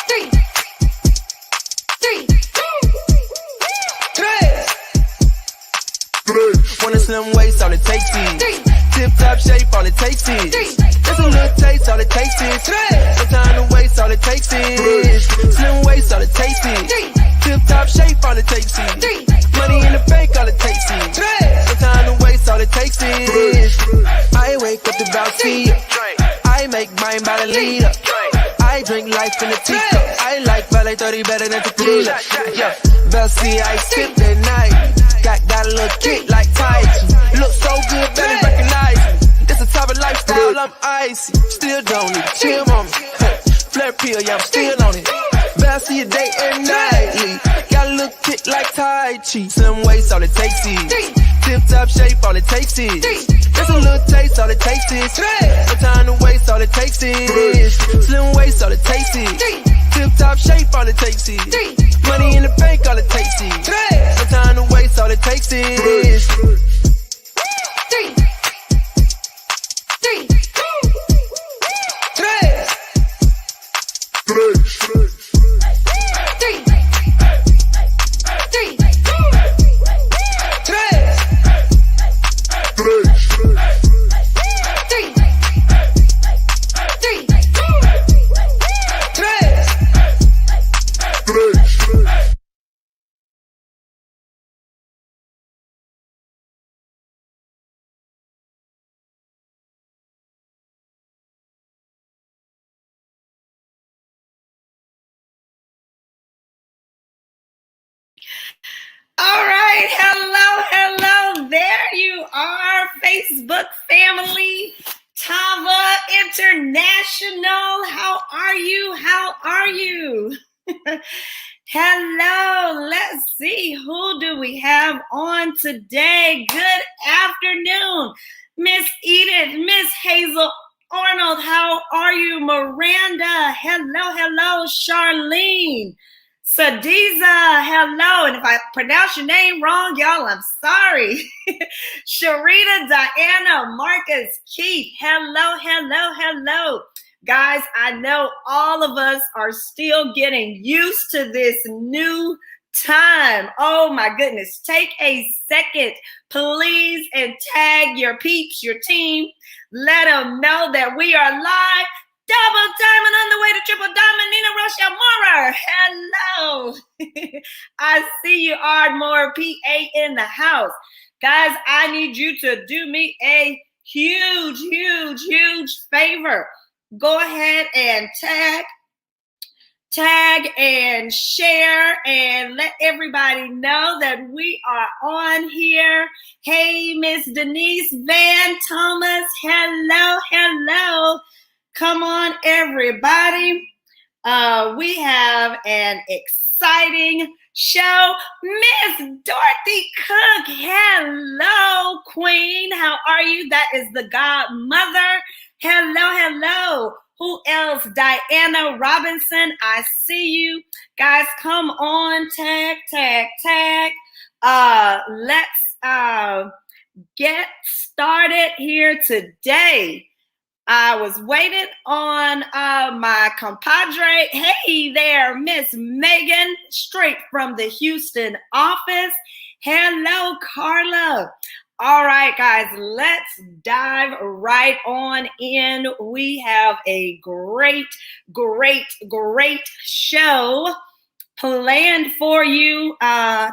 three, three, tres. Want a slim waist, all it takes is tip top shape, all it takes is just a little taste, all it takes is no time to waste, all it takes is slim waist, all it takes is tip top shape, all it takes is money in the bank, all it takes is no time to waste, all it takes is I wake up to bounce tea, I make mine by the leader. I drink life in a teacup. I like Valet 30 better than tequila. Yeah, Belsi, I sip at night. Got a little kick like Tai Chi. Look so good, better recognize me. It's a type of lifestyle, I'm icy. Still don't need chill on me. Flare pill, yeah, I'm still on it. Belsi a day and nightly. Got a little kick like Tai Chi. Slim waist, all it takes is tip top shape, all it takes is just a little taste, all it takes is no time to waste, all it takes is slim waist, all it takes is tip top shape, all it takes is money in the bank, all it takes is no time to waste, all it takes is Three, three, tres. All right. Hello. There you are, Facebook family. Tava International. How are you? Hello. Let's see. Who do we have on today? Good afternoon, Miss Edith, Miss Hazel Arnold. How are you? Miranda. Hello. Charlene. Sadiza, hello. And if I pronounce your name wrong, y'all, I'm sorry. Sharita, Diana, Marcus, Keith, hello. Guys, I know all of us are still getting used to this new time. Oh my goodness. Take a second, please, and tag your peeps, your team. Let them know that we are live. Double diamond on the way to triple diamond. Nina Rochelle Moore. Hello. I see you, Ardmore PA in the house. Guys, I need you to do me a huge favor. Go ahead and tag and share and let everybody know that we are on here. Hey, Miss Denise Van Thomas. Hello. Come on, everybody. We have an exciting show. Miss Dorothy Cook. Hello, Queen. How are you? That is the godmother. Hello. Who else? Diana Robinson. I see you. Guys, come on. Tag. Let's get started here today. I was waiting on my compadre. Hey there, Miss Megan, straight from the Houston office. Hello, Carla. All right, guys, let's dive right on in. We have a great show planned for you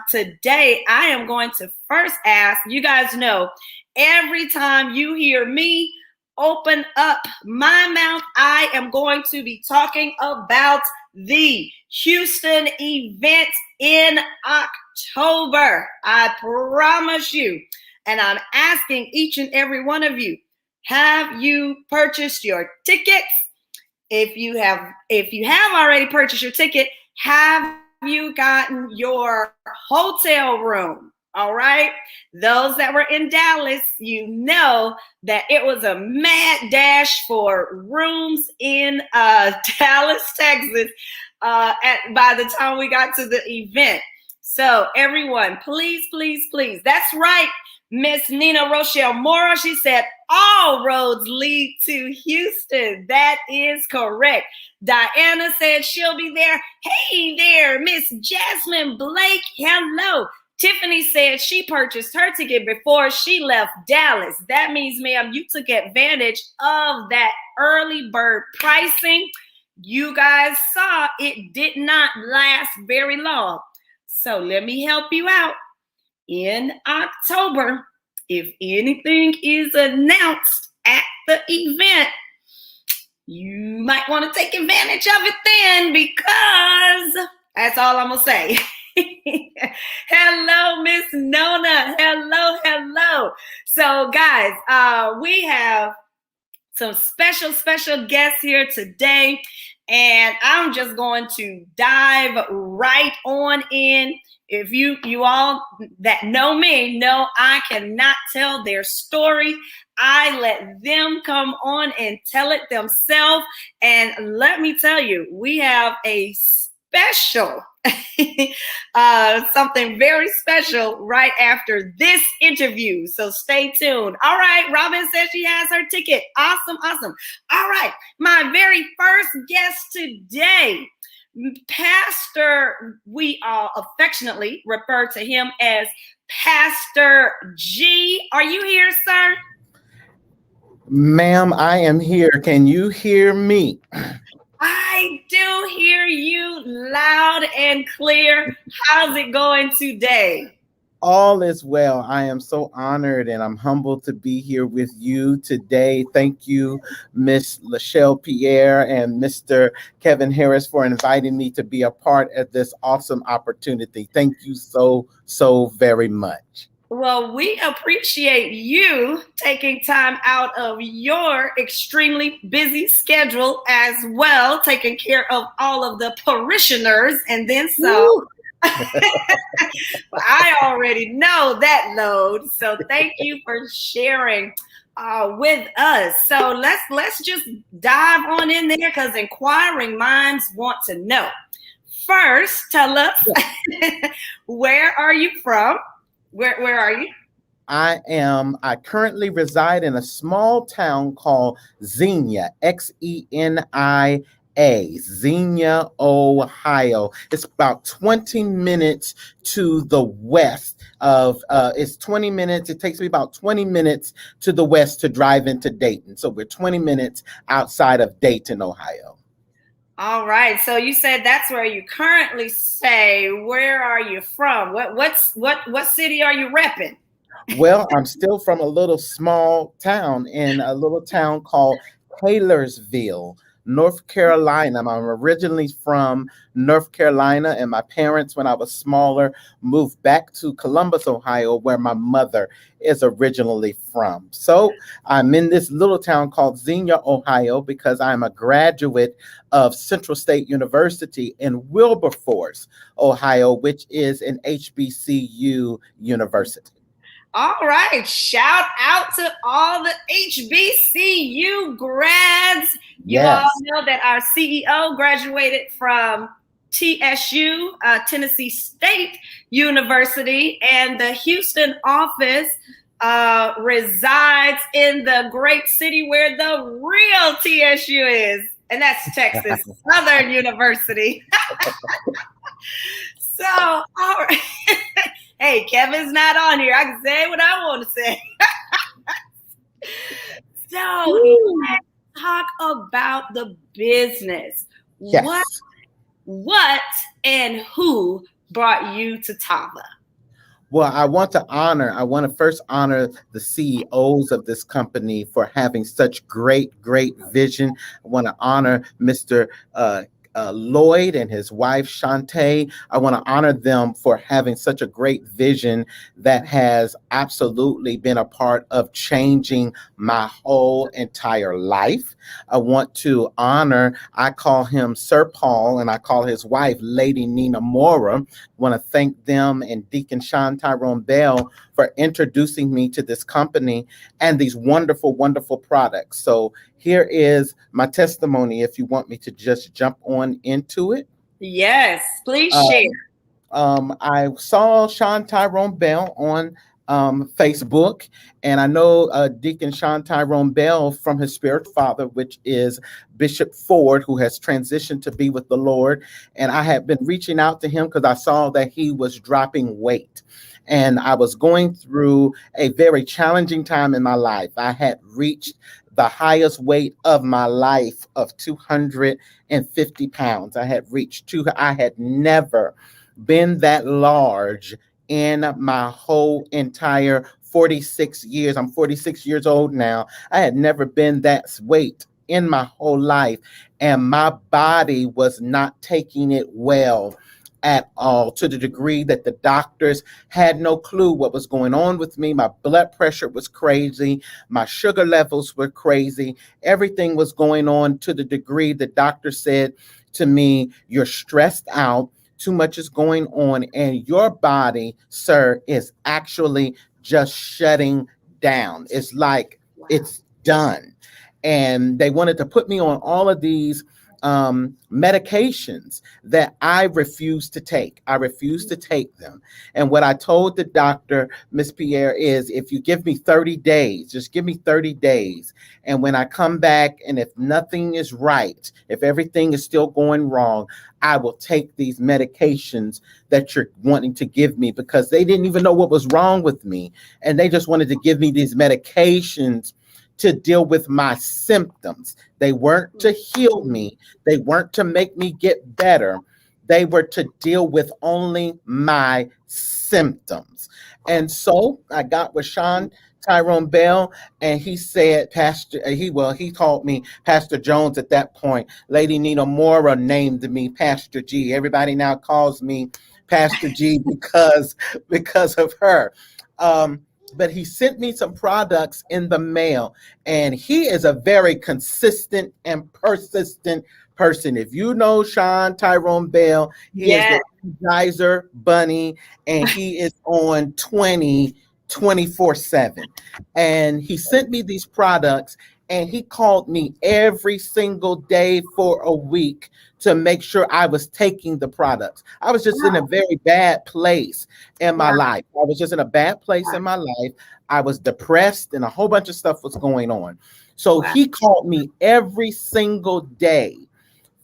today. I am going to first ask, you guys know, every time you hear me open up my mouth, I am going to be talking about the Houston event in October. I promise you. And I'm asking each and every one of you, have you purchased your tickets? If you have already purchased your ticket, have you gotten your hotel room? All right. Those that were in Dallas, you know that it was a mad dash for rooms in Dallas, Texas, by the time we got to the event. So everyone, please. That's right. Miss Nina Rochelle Moore, she said, all roads lead to Houston. That is correct. Diana said she'll be there. Hey there, Miss Jasmine Blake. Hello. Tiffany said she purchased her ticket before she left Dallas. That means, ma'am, you took advantage of that early bird pricing. You guys saw it did not last very long. So let me help you out. In October, if anything is announced at the event, you might want to take advantage of it then, because that's all I'm going to say. Hello, Miss Nona. Hello. So, guys, we have some special guests here today, and I'm just going to dive right on in. If you all that know me know I cannot tell their story. I let them come on and tell it themselves. And let me tell you, we have a special something very special right after this interview. So stay tuned. All right, Robin says she has her ticket. Awesome. All right, my very first guest today, Pastor, we all affectionately refer to him as Pastor G. Are you here, sir? Ma'am, I am here. Can you hear me? I do hear you loud and clear. How's it going today? All is well. I am so honored and I'm humbled to be here with you today. Thank you, Miss Lachelle Pierre and Mr. Kevin Harris, for inviting me to be a part of this awesome opportunity. Thank you so very much. Well, we appreciate you taking time out of your extremely busy schedule as well, taking care of all of the parishioners and then some. I already know that load. So thank you for sharing with us. So let's just dive on in there, because inquiring minds want to know. First, tell us, where are you from? Where are you? I currently reside in a small town called Xenia, Xenia, Xenia, Ohio. It's about 20 minutes to the west of, it's 20 minutes. It takes me about 20 minutes to the west to drive into Dayton. So we're 20 minutes outside of Dayton, Ohio. All right. So you said that's where you currently stay. Where are you from? What city are you repping? Well, I'm still from a little small town in a little town called Taylorsville, North Carolina. I'm originally from North Carolina, and my parents, when I was smaller, moved back to Columbus, Ohio, where my mother is originally from. So I'm in this little town called Xenia, Ohio, because I'm a graduate of Central State University in Wilberforce, Ohio, which is an HBCU university. All right. Shout out to all the HBCU grads. You all know that our CEO graduated from TSU, Tennessee State University, and the Houston office resides in the great city where the real TSU is, and that's Texas Southern University. So, all right. Hey, Kevin's not on here. I can say what I want to say. So let's talk about the business. Yes. What and who brought you to Tava? Well, I want to first honor the CEOs of this company for having such great vision. I want to honor Mr. Lloyd and his wife, Shantae. I want to honor them for having such a great vision that has absolutely been a part of changing my whole entire life. I want to honor, I call him Sir Paul, and I call his wife Lady Nina Mora. I want to thank them and Deacon Sean Tyrone Bell for introducing me to this company and these wonderful products. So here is my testimony, if you want me to just jump on into it. Yes, please share. I saw Sean Tyrone Bell on Facebook, and I know Deacon Sean Tyrone Bell from his spiritual father, which is Bishop Ford, who has transitioned to be with the Lord. And I had been reaching out to him because I saw that he was dropping weight. And I was going through a very challenging time in my life. I had reached the highest weight of my life of 250 pounds. I had never been that large in my whole entire 46 years. I'm 46 years old now. I had never been that weight in my whole life, and my body was not taking it well at all, to the degree that the doctors had no clue what was going on with me. My blood pressure was crazy. My sugar levels were crazy. Everything was going on to the degree the doctor said to me, "You're stressed out. Too much is going on, and your body, sir, is actually just shutting down. It's like it's done." And they wanted to put me on all of these medications that I refused to take. I refused to take them. And what I told the doctor, Miss Pierre, is if you give me 30 days, just give me 30 days. And when I come back, and if nothing is right, if everything is still going wrong, I will take these medications that you're wanting to give me, because they didn't even know what was wrong with me. And they just wanted to give me these medications to deal with my symptoms. They weren't to heal me. They weren't to make me get better. They were to deal with only my symptoms. And so I got with Sean Tyrone Bell, and he said, he called me Pastor Jones at that point. Lady Nina Mora named me Pastor G. Everybody now calls me Pastor G because of her. But he sent me some products in the mail, and he is a very consistent and persistent person. If you know Sean Tyrone Bell, he is the Energizer Bunny, and he is on 24/7. And he sent me these products, and he called me every single day for a week to make sure I was taking the products. I was just in a very bad place in my life. I was just in a bad place in my life. I was depressed, and a whole bunch of stuff was going on. So he called me every single day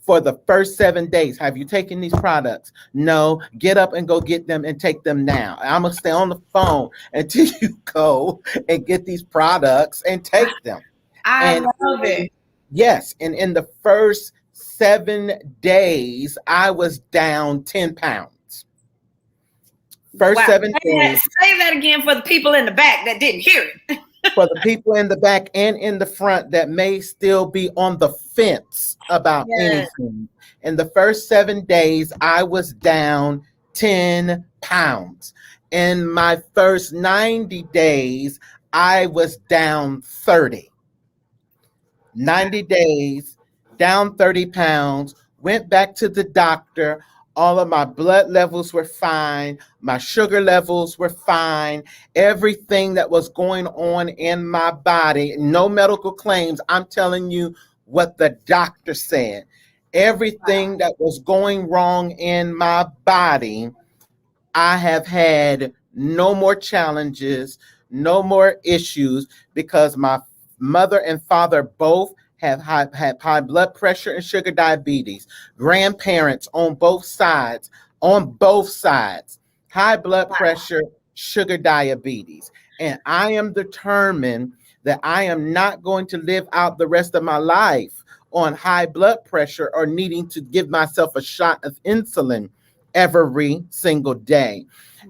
for the first 7 days. Have you taken these products? No. Get up and go get them and take them now. I'm going to stay on the phone until you go and get these products and take them. I love it. Yes. And in the first 7 days, I was down 10 pounds. First 7 days. Say that again for the people in the back that didn't hear it. For the people in the back and in the front that may still be on the fence about anything. In the first 7 days, I was down 10 pounds. In my first 90 days, I was down 30. 90 days, down 30 pounds, went back to the doctor. All of my blood levels were fine. My sugar levels were fine. Everything that was going on in my body, no medical claims. I'm telling you what the doctor said. Everything that was going wrong in my body, I have had no more challenges, no more issues, because my mother and father both had high blood pressure and sugar diabetes. Grandparents on both sides, high blood pressure, sugar diabetes. And I am determined that I am not going to live out the rest of my life on high blood pressure or needing to give myself a shot of insulin every single day.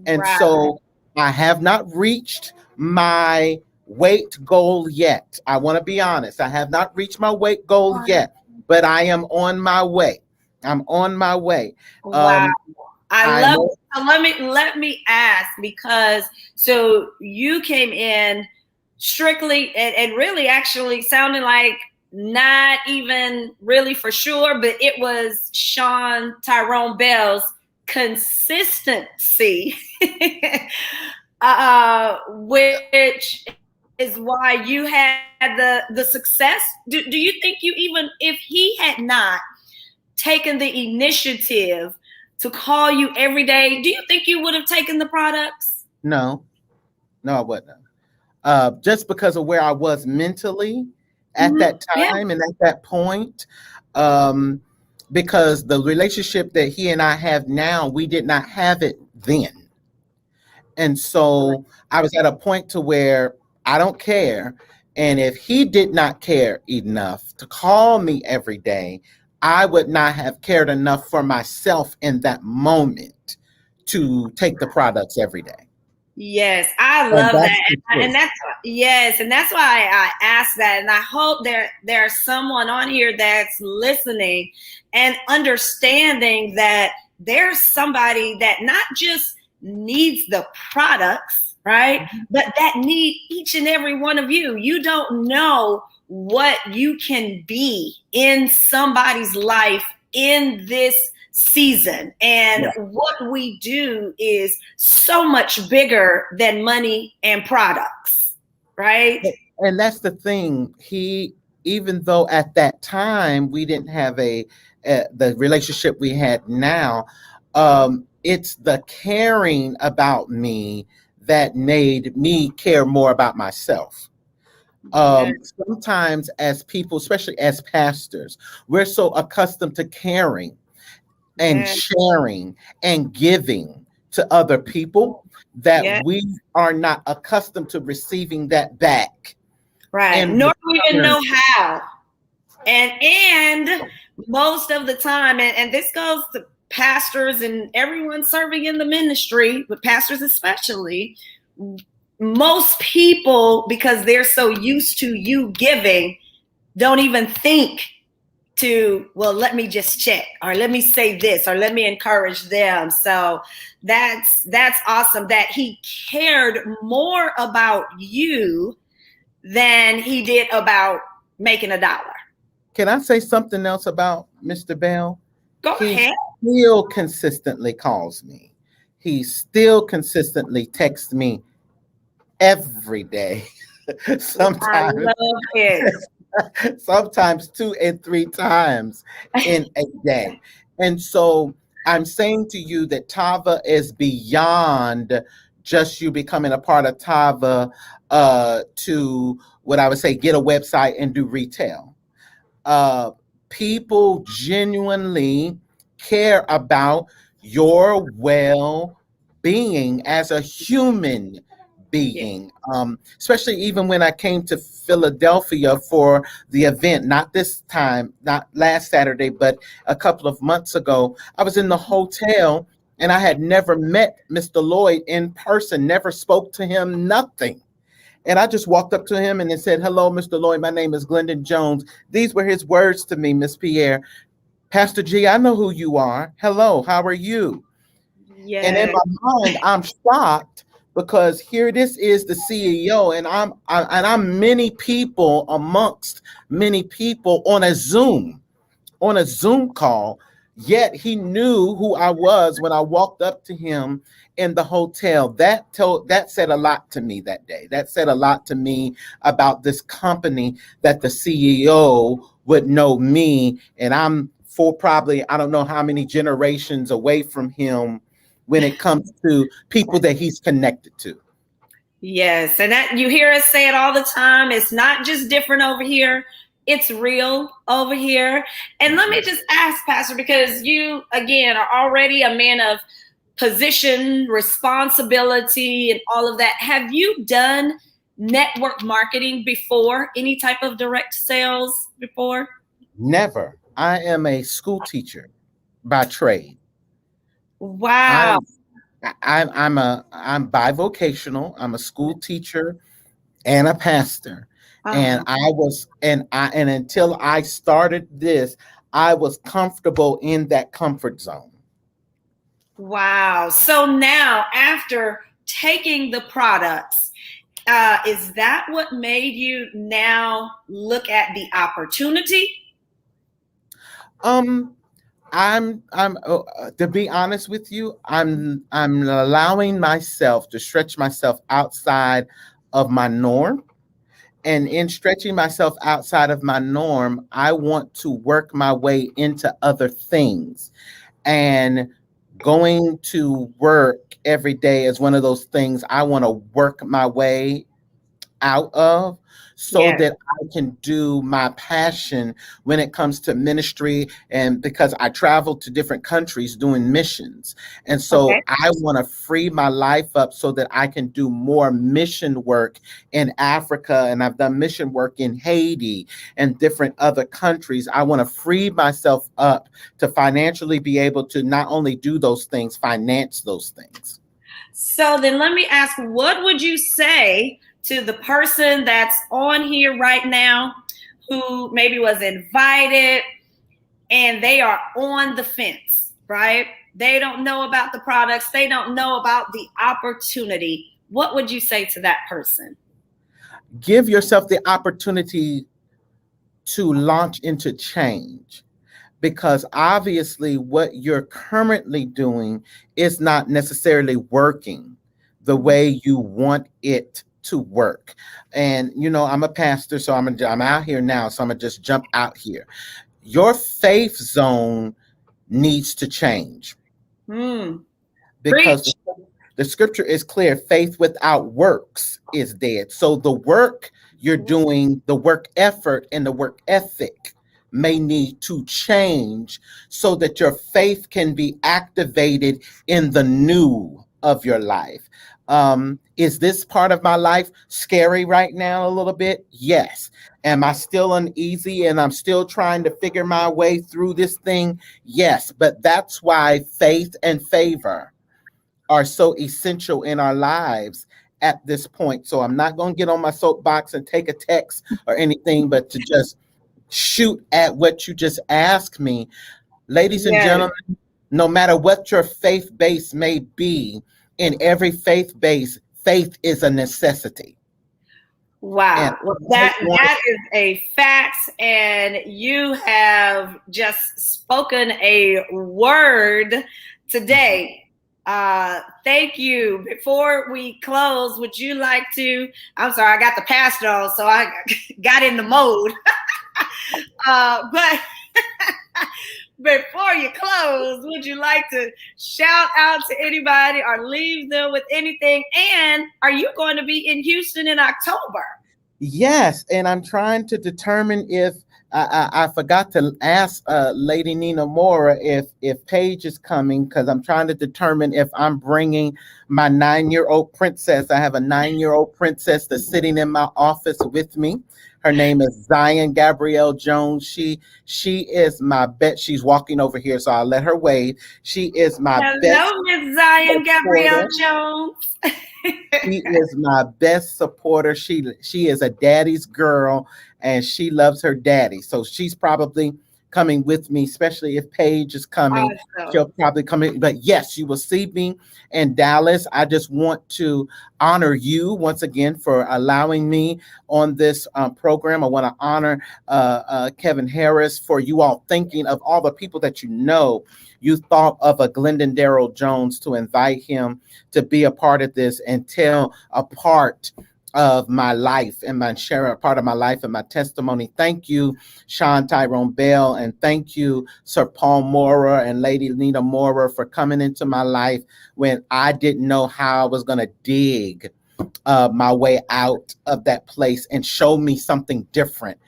And so I have not reached my weight goal yet. I want to be honest. I have not reached my weight goal yet, but I am on my way. I'm on my way. Wow. I love it. So let me ask, because so you came in strictly and really actually sounding like not even really for sure, but it was Sean Tyrone Bell's consistency, which is why you had the success. Do you think you, even if he had not taken the initiative to call you every day, do you think you would have taken the products? No. No, I wasn't. Just because of where I was mentally at Mhm. that Yeah. time and at that point. Um, because the relationship that he and I have now, we did not have it then. And so I was at a point to where I don't care. And if he did not care enough to call me every day, I would not have cared enough for myself in that moment to take the products every day. Yes, I And love that, that's the and truth. that's yes, and that's why I asked that, and I hope there's someone on here that's listening and understanding that there's somebody that not just needs the products, right, but that need each and every one of you. You don't know what you can be in somebody's life in this season. And Yeah. what we do is so much bigger than money and products, right? And that's the thing. He, even though at that time we didn't have the relationship we had now, it's the caring about me that made me care more about myself. Yeah, Sometimes as people, especially as pastors, we're so accustomed to caring and yeah, sharing and giving to other people that yeah, we are not accustomed to receiving that back right. in Nor do we even return. know how. And most of the time, and this goes to pastors and everyone serving in the ministry, but pastors especially, most people, because they're so used to you giving, don't even think to, well, let me just check, or let me say this, or let me encourage them. So that's awesome that he cared more about you than he did about making a dollar. Can I say something else about Mr. Bell? Go He ahead. still consistently calls me. He still consistently texts me every day. I Sometimes, love it. sometimes 2 and 3 times in a day. And so I'm saying to you that Tava is beyond just you becoming a part of Tava to what I would say get a website and do retail. uh, People genuinely care about your well being as a human Yeah. being. Especially even when I came to Philadelphia for the event, not this time, not last Saturday, but a couple of months ago, I was in the hotel and I had never met Mr. Lloyd in person, never spoke to him, nothing. And I just walked up to him and then said, "Hello, Mr. Lloyd. My name is Glendon Jones." These were his words to me, Miss Pierre. "Pastor G, I know who you are. Hello, how are you?" And in Yeah. my mind, I'm shocked because here this is the CEO, and I'm many people amongst many people on a Zoom call. Yet he knew who I was when I walked up to him in the hotel. That said a lot to me that day. That said a lot to me about this company that the CEO would know me, and I'm for probably I don't know how many generations away from him when it comes to people that he's connected to. Yes. And that you hear us say it all the time. It's not just different over here. It's real over here. And let me just ask, Pastor, because you again are already a man of position, responsibility, and all of that. Have you done network marketing before? Any type of direct sales before? Never. I am a school teacher by trade. Wow. I'm I'm bivocational. I'm a school teacher and a pastor. And Uh-huh. and until I started this, I was comfortable in that comfort zone. Wow. So now, after taking the products, is that what made you now look at the opportunity? Um, I'm To be honest with you, I'm allowing myself to stretch myself outside of my norm. And in stretching myself outside of my norm, I want to work my way into other things. And going to work every day is one of those things I want to work my way out of so Yes. that I can do my passion when it comes to ministry. And because I travel to different countries doing missions. And Okay. so I want to free my life up so that I can do more mission work in Africa. And I've done mission work in Haiti and different other countries. I want to free myself up to financially be able to not only do those things, finance those things. So then let me ask, what would you say to the person that's on here right now who maybe was invited and they are on the fence, right? They don't know about the products, they don't know about the opportunity. What would you say to that person? Give yourself the opportunity to launch into change, because obviously what you're currently doing is not necessarily working the way you want it to work. And I'm a pastor, so I'm out here now, so I'm gonna just jump out here. Your faith zone needs to change, because Preach. the scripture is clear: faith without works is dead. So the work you're doing, the work effort and the work ethic may need to change so that your faith can be activated in the new of your life. Is this part of my life scary right now a little bit? Yes. Am I still uneasy and I'm still trying to figure my way through this thing? Yes. But that's why faith and favor are so essential in our lives at this point. So I'm not going to get on my soapbox and take a text or anything, but to just shoot at what you just asked me. Ladies and Yes. gentlemen, no matter what your faith base may be, in every faith base, faith is a necessity. And Wow. Well, that is a fact, and you have just spoken a word today. Thank you. Before we close, would you like to? I'm sorry, I got the pastor on, so I got in the mode. But before you close, would you like to shout out to anybody or leave them with anything? And are you going to be in Houston in October? Yes, and I'm trying to determine if I forgot to ask Lady Nina Mora if Paige is coming, because I'm trying to determine if I'm bringing my 9-year-old princess. I have a 9-year-old princess that's sitting in my office with me. Her name is Zion Gabrielle Jones. She is my best. She's walking over here, so I'll let her wave. She is my best. Hello, Miss Zion Gabrielle Jones. She is my best supporter. She is a daddy's girl, and she loves her daddy. So she's probably coming with me, especially if Paige is coming. Awesome. She'll probably come in. But yes, you will see me in Dallas. I just want to honor you once again for allowing me on this program. I want to honor Kevin Harris for you all thinking of all the people that you know. You thought of a Glendon Darrell Jones to invite him to be a part of this and tell a part of my life and share a part of my life and my testimony. Thank you, Sean Tyrone Bell, and thank you, Sir Paul Mora and Lady Nina Mora, for coming into my life when I didn't know how I was going to dig my way out of that place and show me something different.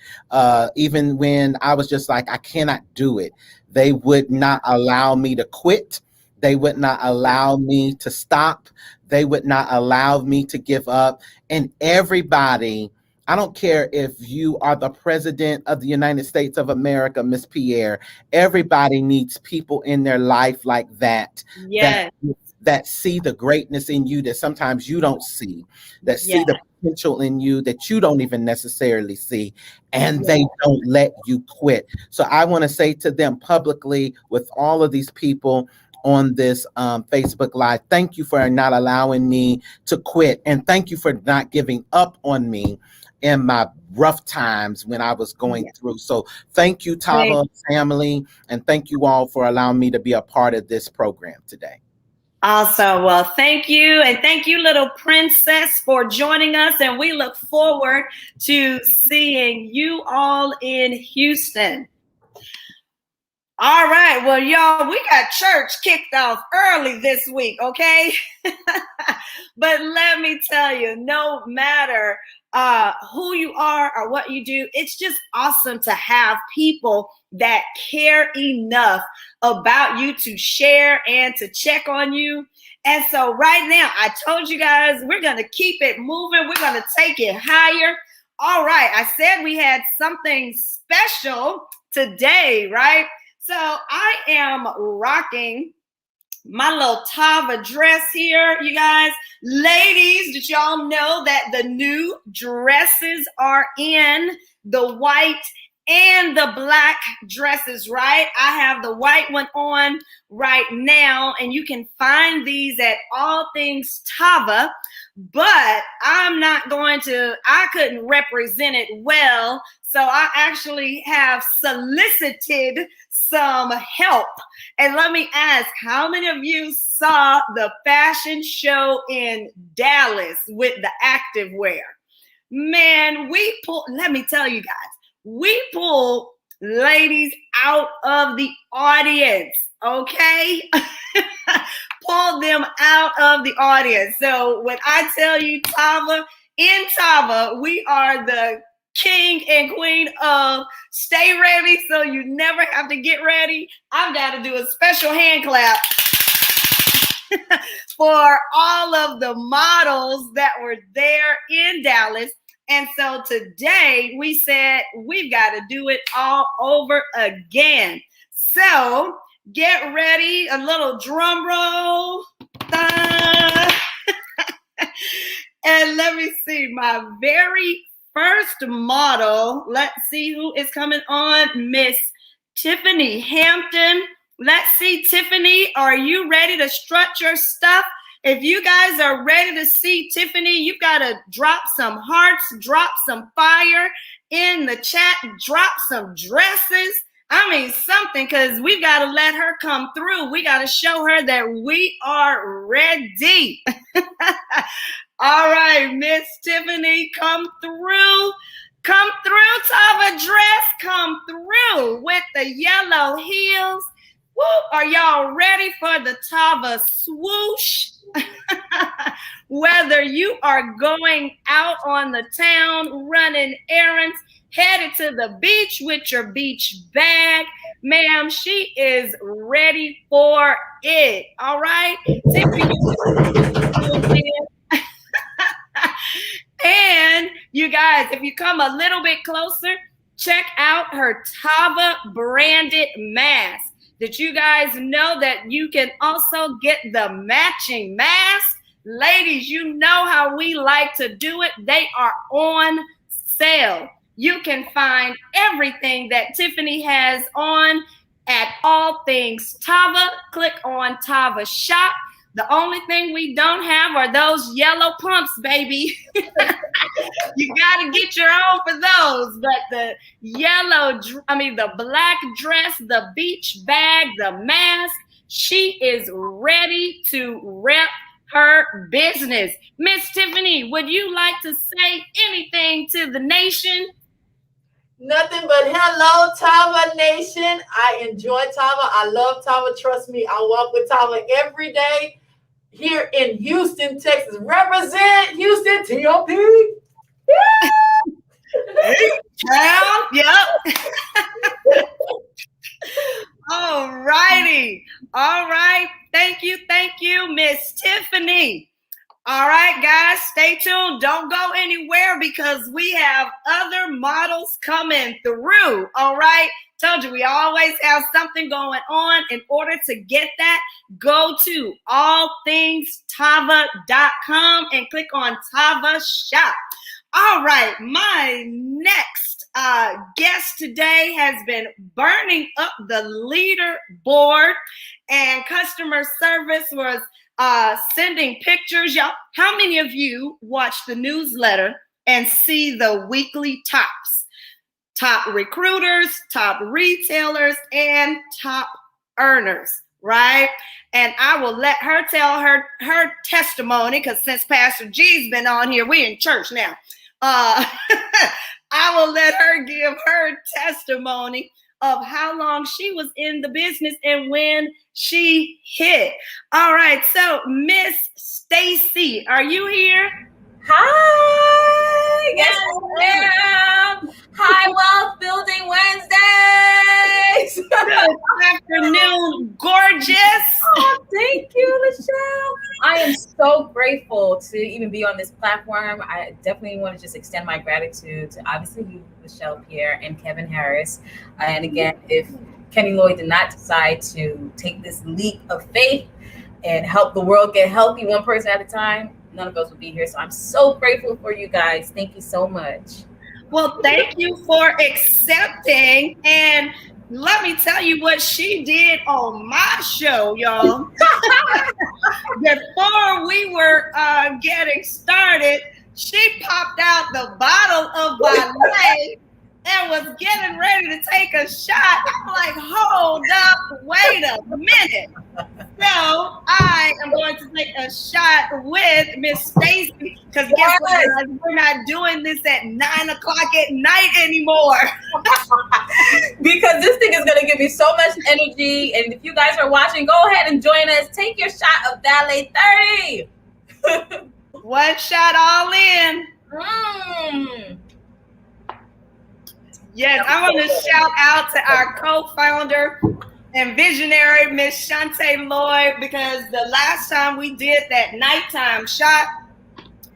Even when I was just like, I cannot do it, they would not allow me to quit. They would not allow me to stop. They would not allow me to give up. And everybody, I don't care if you are the president of the United States of America, Miss Pierre, everybody needs people in their life like that. Yes. That see the greatness in you that sometimes you don't see, that see the potential in you that you don't even necessarily see, and they don't let you quit. So I want to say to them publicly, with all of these people on this Facebook Live, thank you for not allowing me to quit, and thank you for not giving up on me in my rough times when I was going through. So thank you, Tava family, and thank you all for allowing me to be a part of this program today. Awesome. Well, thank you. And thank you, little princess, for joining us. And we look forward to seeing you all in Houston. All right. Well, y'all, we got church kicked off early this week, okay? But let me tell you, no matter who you are or what you do, it's just awesome to have people that care enough about you to share and to check on you. And so right now, I told you guys, we're going to keep it moving. We're going to take it higher. All right. I said we had something special today, right? So I am rocking my little Tava dress here, you guys. Ladies, did y'all know that the new dresses are in, the white and the black dresses, right? I have the white one on right now, and you can find these at All Things Tava, but I couldn't represent it well, so I actually have solicited some help. And let me ask, how many of you saw the fashion show in Dallas with the activewear? Man, let me tell you guys, we pulled ladies out of the audience, okay? Pulled them out of the audience. So when I tell you in Tava, we are the king and queen of stay ready so you never have to get ready. I've got to do a special hand clap for all of the models that were there in Dallas. And so today we said we've got to do it all over again. So get ready, a little drum roll. And let me see, my very first model, let's see who is coming on, Miss Tiffany Hampton. Let's see, Tiffany, are you ready to strut your stuff? If you guys are ready to see Tiffany, you've got to drop some hearts, drop some fire in the chat, drop some dresses. I mean, something, because we've got to let her come through. We got to show her that we are ready. All right, Miss Tiffany, come through. Come through, Tava dress. Come through with the yellow heels. Woo, are y'all ready for the Tava swoosh? Whether you are going out on the town, running errands, headed to the beach with your beach bag, ma'am, she is ready for it. All right? And you guys, if you come a little bit closer, check out her Tava branded mask. Did you guys know that you can also get the matching mask? Ladies, you know how we like to do it. They are on sale. You can find everything that Tiffany has on at All Things Tava. Click on Tava Shop. The only thing we don't have are those yellow pumps, baby. You got to get your own for those. But the black dress, the beach bag, the mask, she is ready to rep her business. Miss Tiffany, would you like to say anything to the nation? Nothing but hello, Tava Nation. I enjoy Tava. I love Tava. Trust me, I walk with Tava every day here in Houston, Texas. Represent Houston, TOP. Town, yep. All righty. All right. Thank you, Miss Tiffany. All right, guys, stay tuned. Don't go anywhere because we have other models coming through. All right. Told you we always have something going on. In order to get that, go to allthingstava.com and click on Tava Shop. All right, my next guest today has been burning up the leaderboard, and customer service was sending pictures. Y'all, how many of you watch the newsletter and see the weekly tops? Top recruiters, top retailers, and top earners, right? And I will let her tell her testimony, because since Pastor G's been on here, we in church now. I will let her give her testimony of how long she was in the business and when she hit. All right, so Miss Stacy, are you here? Hi, yes, I am. Hi, Wealth Building Wednesdays. Good afternoon, gorgeous. Oh, thank you, Michelle. I am so grateful to even be on this platform. I definitely want to just extend my gratitude to obviously you, Michelle Pierre, and Kevin Harris. And again, if Kenny Lloyd did not decide to take this leap of faith and help the world get healthy one person at a time, none of us would be here. So I'm so grateful for you guys. Thank you so much. Well, thank you for accepting. And let me tell you what she did on my show, y'all. Before we were getting started, she popped out the bottle of Valet and was getting ready to take a shot. I'm like, hold up, wait a minute. So I am going to take a shot with Miss Stacy because guess what, guys? We're not doing this at 9 o'clock at night anymore. Because this thing is going to give me so much energy. And if you guys are watching, go ahead and join us. Take your shot of Valet 30. One shot all in. Yes, I want to shout out to our co-founder and visionary, Miss Shantae Lloyd, because the last time we did that nighttime shot,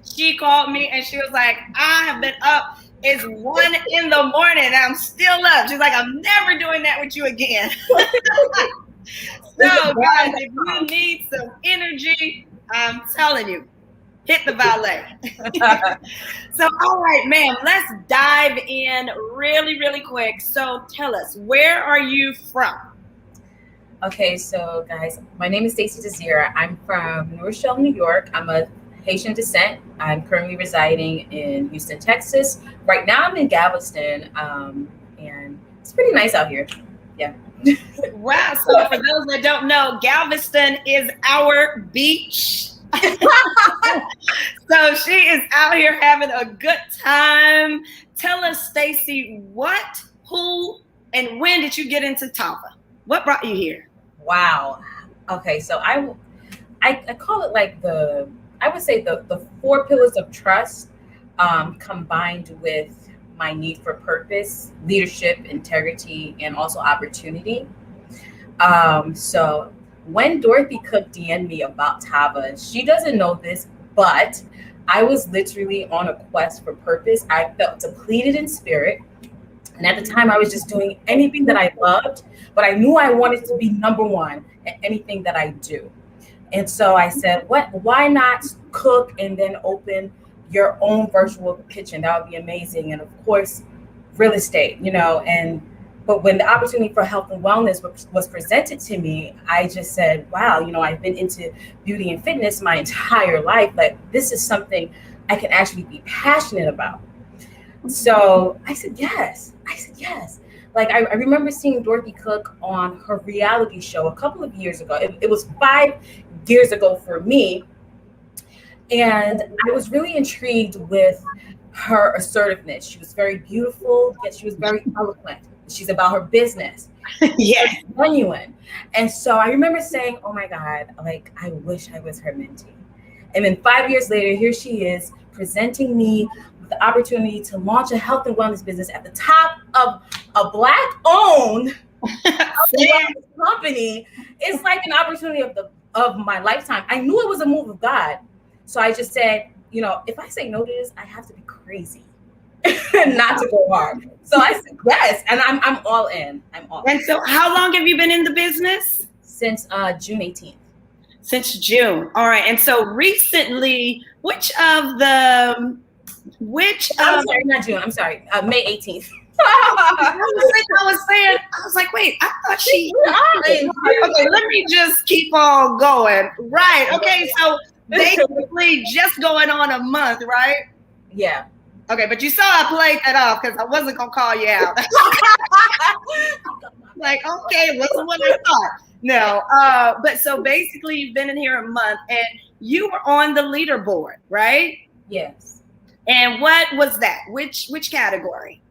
she called me and she was like, I have been up. It's 1 in the morning. I'm still up. She's like, I'm never doing that with you again. So, guys, if you need some energy, I'm telling you, hit the Valet. So, all right, ma'am, let's dive in really, really quick. So tell us, where are you from? Okay, so guys, my name is Stacy Desira. I'm from New Rochelle, New York. I'm a Haitian descent. I'm currently residing in Houston, Texas. Right now I'm in Galveston, and it's pretty nice out here. Yeah. Wow, so for those that don't know, Galveston is our beach. So she is out here having a good time. Tell us, Stacy, what, who, and when did you get into Tava? What brought you here? Wow. Okay, so I call it like I would say the 4 pillars of trust combined with my need for purpose, leadership, integrity, and also opportunity. So when Dorothy Cook DM'd me about Tava, she doesn't know this, but I was literally on a quest for purpose. I felt depleted in spirit. And at the time, I was just doing anything that I loved, but I knew I wanted to be number one at anything that I do. And so I said, why not cook and then open your own virtual kitchen? That would be amazing. And of course, real estate, but when the opportunity for health and wellness was presented to me, I just said, wow, I've been into beauty and fitness my entire life. Like, this is something I can actually be passionate about. So I said, yes. Like, I remember seeing Dorothy Cook on her reality show a couple of years ago. It was 5 years ago for me. And I was really intrigued with her assertiveness. She was very beautiful, yet she was very eloquent. She's about her business. Yes. Genuine. And so I remember saying, oh my God, like, I wish I was her mentee. And then 5 years later, here she is presenting me with the opportunity to launch a health and wellness business at the top of a Black-owned health and wellness company. It's like an opportunity of my lifetime. I knew it was a move of God. So I just said, if I say no to this, I have to be crazy not to go hard. So I said yes, and I'm all in. And so how long have you been in the business? Since June 18th. Since June. All right. And so recently, I'm sorry, not June. I'm sorry, May 18th. I was like, wait, I thought she. Okay, let me just keep on going. Right. Okay. So basically just going on a month, right? Yeah. Okay, but you saw I played that off because I wasn't gonna call you out. Like, okay, wasn't what I thought. No, but so basically you've been in here a month and you were on the leaderboard, right? Yes. And what was that? Which category?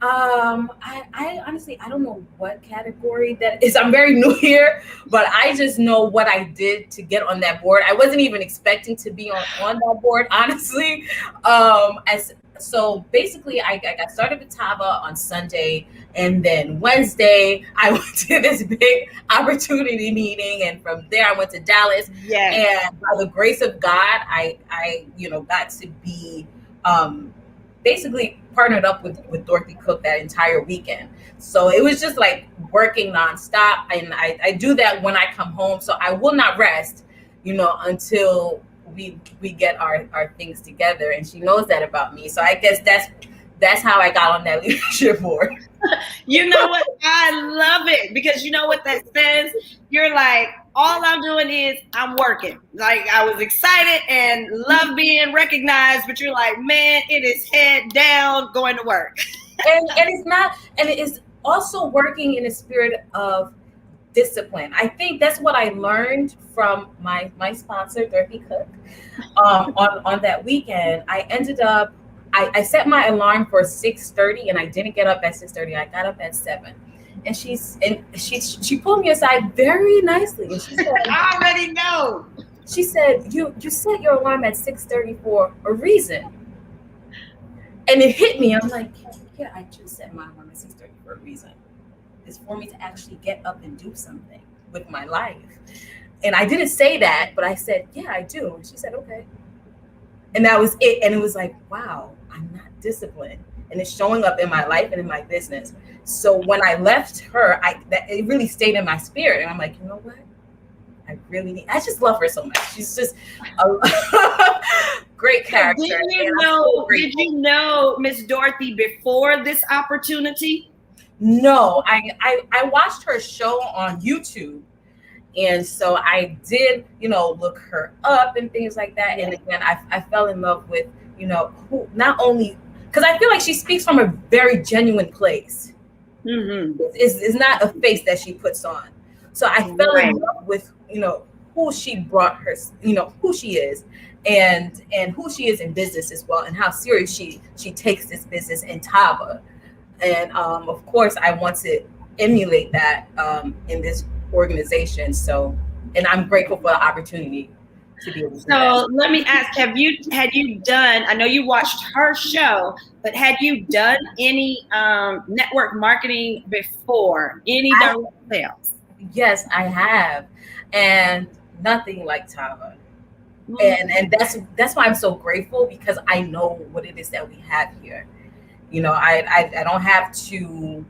I honestly I don't know what category that is. I'm very new here, but I just know what I did to get on that board. I wasn't even expecting to be on that board, honestly. As so basically I got started with Tava on Sunday, and then Wednesday I went to this big opportunity meeting, and from there I went to Dallas. Yes. And by the grace of God, I got to be basically partnered up with Dorothy Cook that entire weekend. So it was just like working nonstop. And I do that when I come home. So I will not rest, until we get our things together. And she knows that about me. So I guess that's how I got on that leadership board. You know what? I love it because you know what that says? You're like, all I'm doing is I'm working. Like I was excited and love being recognized, but you're like, man, it is head down going to work. And it's not, and it is also working in a spirit of discipline. I think that's what I learned from my sponsor, Dorothy Cook, on that weekend. I ended up, I set my alarm for 6:30, and I didn't get up at 6:30. I got up at 7. And she pulled me aside very nicely, and she said, I already know. She said, you set your alarm at 6:30 for a reason. And it hit me. I'm like, yeah, I just set my alarm at 6:30 for a reason. It's for me to actually get up and do something with my life. And I didn't say that, but I said, yeah, I do. And she said, okay. And that was it. And it was like, wow, I'm not disciplined. And it's showing up in my life and in my business. So when I left her, it really stayed in my spirit. And I'm like, you know what? I just love her so much. She's just a great character. Did you know Miss Dorothy before this opportunity? No, I watched her show on YouTube. And so I did, look her up and things like that. And again, I fell in love with, who not only, because I feel like she speaks from a very genuine place. Mm-hmm. It's not a face that she puts on. So I fell in love with, who she brought her, who she is and who she is in business as well, and how serious she takes this business in Tava. And of course, I want to emulate that in this organization. So, and I'm grateful for the opportunity to be able to do that. So let me ask, had you done, I know you watched her show, but had you done any network marketing before, any direct sales? Yes, I have, and nothing like Tava. And that's why I'm so grateful, because I know what it is that we have here. I don't have to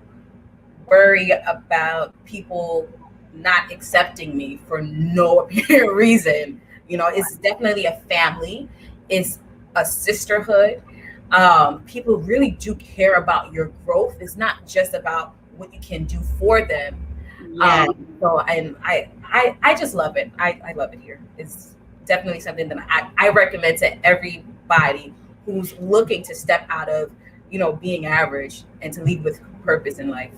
worry about people not accepting me for no apparent reason. It's definitely a family. It's a sisterhood. People really do care about your growth. It's not just about what you can do for them. Yeah. And I just love it. I love it here. It's definitely something that I recommend to everybody who's looking to step out of, being average and to lead with purpose in life.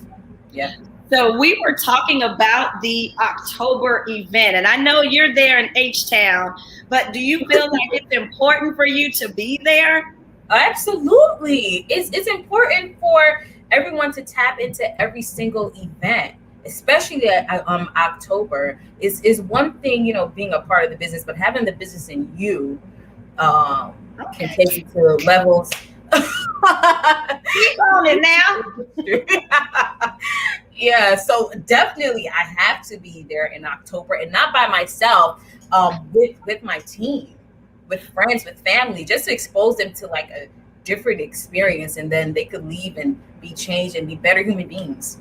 Yeah. So we were talking about the October event, and I know you're there in H-Town, but do you feel like it's important for you to be there? Absolutely. It's important for everyone to tap into every single event, especially at October. Is one thing, being a part of the business, but having the business in you can take you to levels. Keep on it now. Yeah, so definitely I have to be there in October, and not by myself, with my team, with friends, with family, just to expose them to like a different experience, and then they could leave and be changed and be better human beings.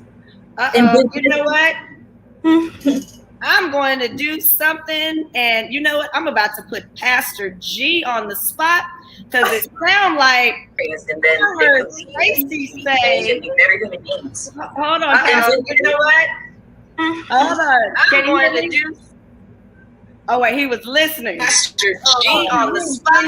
You know what? I'm going to do something, and you know what? I'm about to put Pastor G on the spot, because it sounds like I heard Stacy say, hold on, Pastor, you know what? Hold on. I'm going to do. Oh, wait, he was listening. Pastor G on the spot.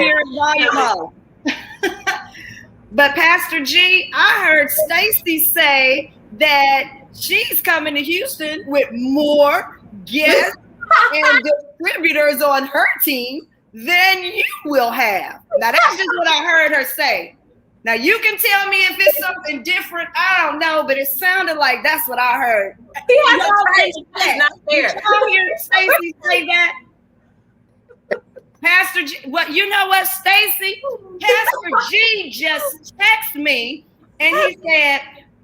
But Pastor G, I heard Stacy say that she's coming to Houston with more guests and distributors on her team than you will have. Now, that's just what I heard her say. Now you can tell me if it's something different. I don't know, but it sounded like that's what I heard. He has Y'all a say type. That's not fair. Did y'all hear Stacy say that? Pastor G, well, you know what, Stacy? Pastor G just texted me and he said,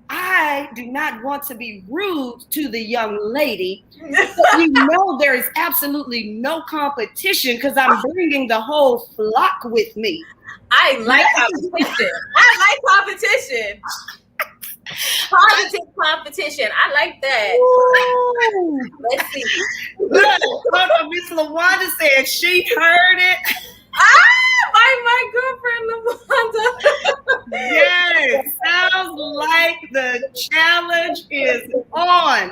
I do not want to be rude to the young lady. But you know there is absolutely no competition because I'm bringing the whole flock with me. I like competition. I like competition. Positive competition. I like that. Ooh. Let's see. Look, Miss LaWanda said she heard it. My girlfriend LaWanda. Yes, sounds like the challenge is on.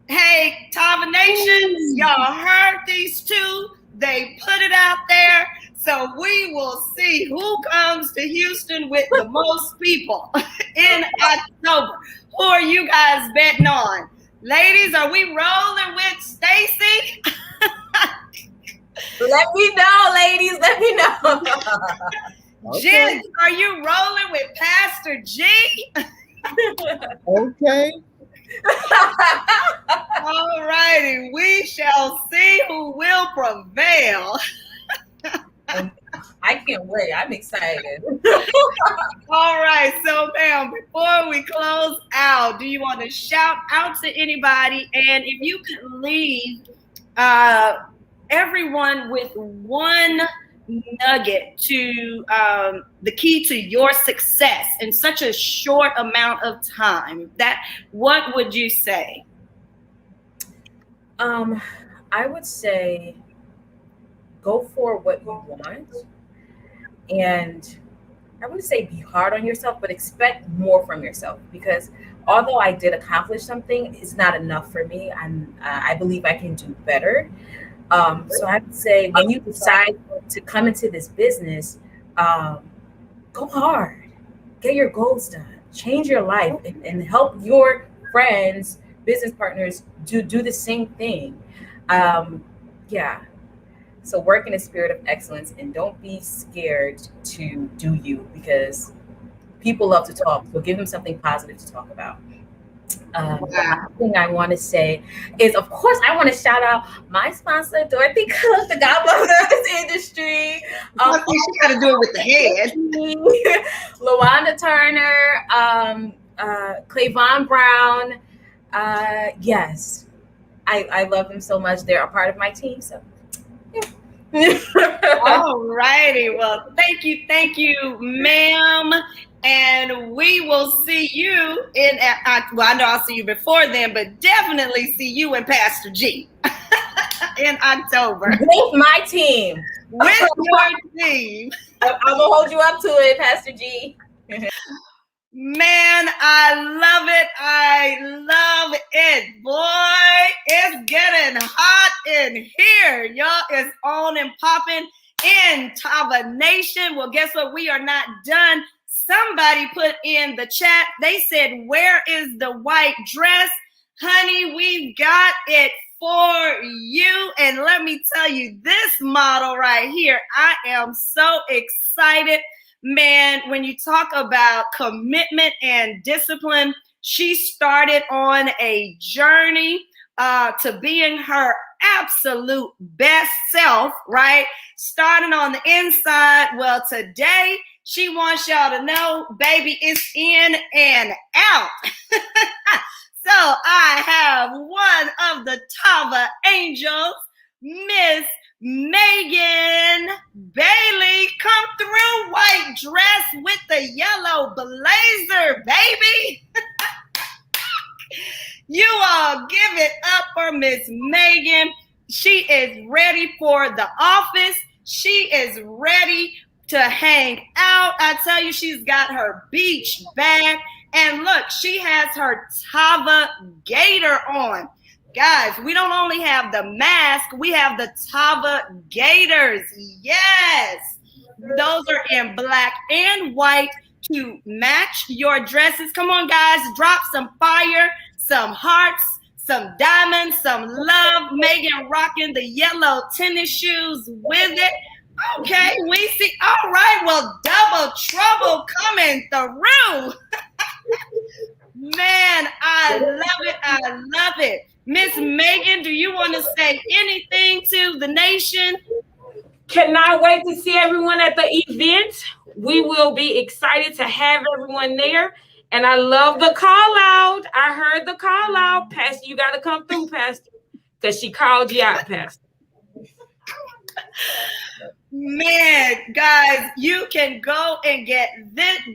Hey, Tava Nation, y'all heard these two. They put it out there. So we will see who comes to Houston with the most people in October. Who are you guys betting on? Ladies, are we rolling with Stacy? Let me know, ladies. Let me know. Okay. Jen, are you rolling with Pastor G? Okay. All righty, we shall see who will prevail. I can't wait. I'm excited. All right, so ma'am, before we close out, do you want to shout out to anybody? And if you could leave everyone with one nugget to the key to your success in such a short amount of time, that what would you say? I would say go for what you want, and I wouldn't say be hard on yourself, but expect more from yourself, because although I did accomplish something, it's not enough for me. I believe I can do better. So I would say when you decide to come into this business, go hard, get your goals done, change your life, and help your friends, business partners do the same thing. Yeah. So work in a spirit of excellence and don't be scared to do you, because people love to talk. So give them something positive to talk about. The last thing I want to say is, of course, I want to shout out my sponsor, Dorothy Cook, the godmother of this industry. She got to do it with the head. LaWanda Turner, Clayvon Brown. Yes, I love them so much. They're a part of my team. So, yeah. All righty. Well, thank you, ma'am. And we will see you well, I know I'll see you before then, but definitely see you and Pastor G in October. With my team. With your team. I'm going to hold you up to it, Pastor G. Man, I love it. Boy, it's getting hot in here. Y'all, it's on and popping in Tava Nation. Well, guess what? We are not done. Somebody put in the chat, they said, where is the white dress? Honey, we've got it for you. And let me tell you, this model right here, I am so excited. Man, when you talk about commitment and discipline, she started on a journey to being her absolute best self, right? Starting on the inside. Well, today, she wants y'all to know, baby, it's in and out. So I have one of the Tava angels, Miss Megan Bailey. Come through, white dress with the yellow blazer, baby. You all give it up for Miss Megan. She is ready for the office. She is ready to hang out. I tell you, she's got her beach bag. And look, she has her Tava gator on. Guys, we don't only have the mask, we have the Tava gators. Yes. Those are in black and white to match your dresses. Come on, guys, drop some fire, some hearts, some diamonds, some love. Megan rocking the yellow tennis shoes with it. Okay, we see. All right, well, double trouble coming through. Man, I love it. I love it. Miss Megan, do you want to say anything to the nation? Cannot wait to see everyone at the event. We will be excited to have everyone there. And I love the call out. I heard the call out. Pastor, you got to come through, Pastor, because she called you out, Pastor. Man, guys, you can go and get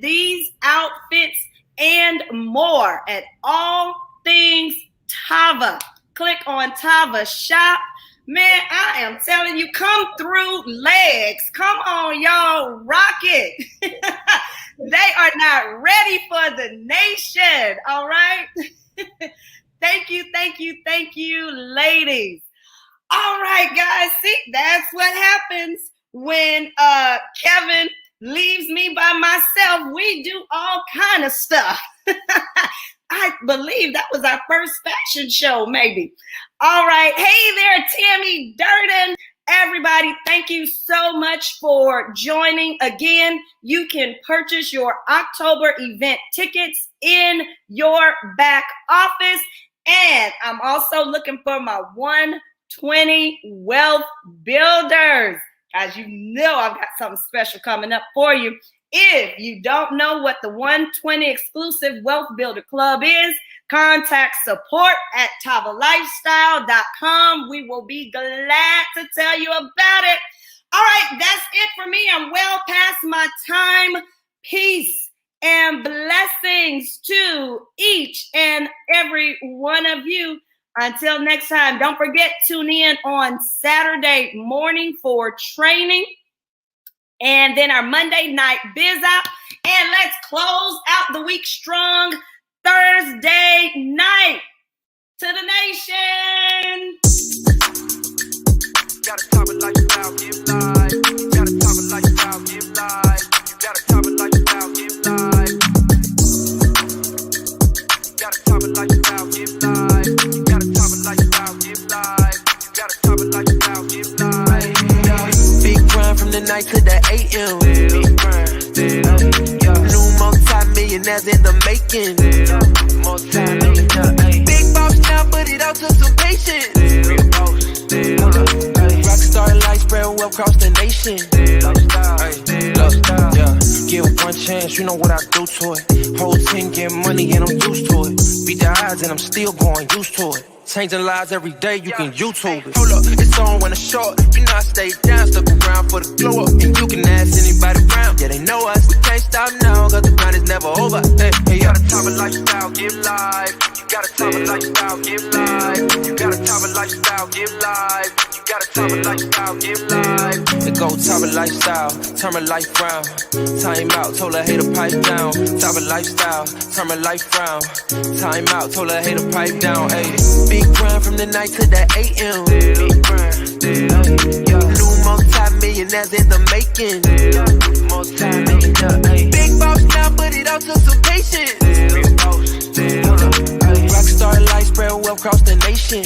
these outfits and more at All Things Tava. Click on Tava Shop. Man, I am telling you, come through legs. Come on, y'all, rock it. They are not ready for the nation, all right? Thank you, ladies. All right, guys, see, that's what happens when Kevin leaves me by myself. We do all kind of stuff. I believe that was our first fashion show, maybe. All right. Hey there, Tammy Durden. Everybody, thank you so much for joining. Again, you can purchase your October event tickets in your back office. And I'm also looking for my 120 Wealth Builders. As you know, I've got something special coming up for you. If you don't know what the 120 exclusive Wealth Builder Club is, contact support at tavalifestyle.com. We will be glad to tell you about it. All right, that's it for me. I'm well past my time. Peace and blessings to each and every one of you. Until next time, don't forget, tune in on Saturday morning for training. And then our Monday night biz out. And let's close out the week strong Thursday night. To the nation. You gotta top it like you out, give life. You gotta top it like you out, give life. You gotta top it like you out, give life. You gotta top it like you out, give life. You gotta top it like you out, give life. You gotta top it like you out, give life. Big grind from the night to the AM. Big grind, new multi-millionaires in the making. Big boss now, but it all took some patience. Rockstar life spread well across the nation. Get one chance, you know what I do to it. Whole team get money and I'm used to it. Beat the odds and I'm still going used to it. Changing lives every day, you can YouTube it. Hold up, it's on when it's short. You know I stay down, stuck around for the glow up. And you can ask anybody around, yeah, they know us. We can't stop now, cause the grind is never over. Hey, you gotta top it lifestyle, give life. You gotta top it lifestyle, give life. You gotta top it lifestyle, give life. You gotta top it lifestyle, give life. To go top it lifestyle, turn my life round. Time out, told her hater pipe down. Top it lifestyle, turn my life round. Time out, told her hater pipe down. Hey, big grind from the night to the AM. Big grind, new multi-millionaires in the making. Big boss now, but it all took some patience. Rockstar life spread well across the nation.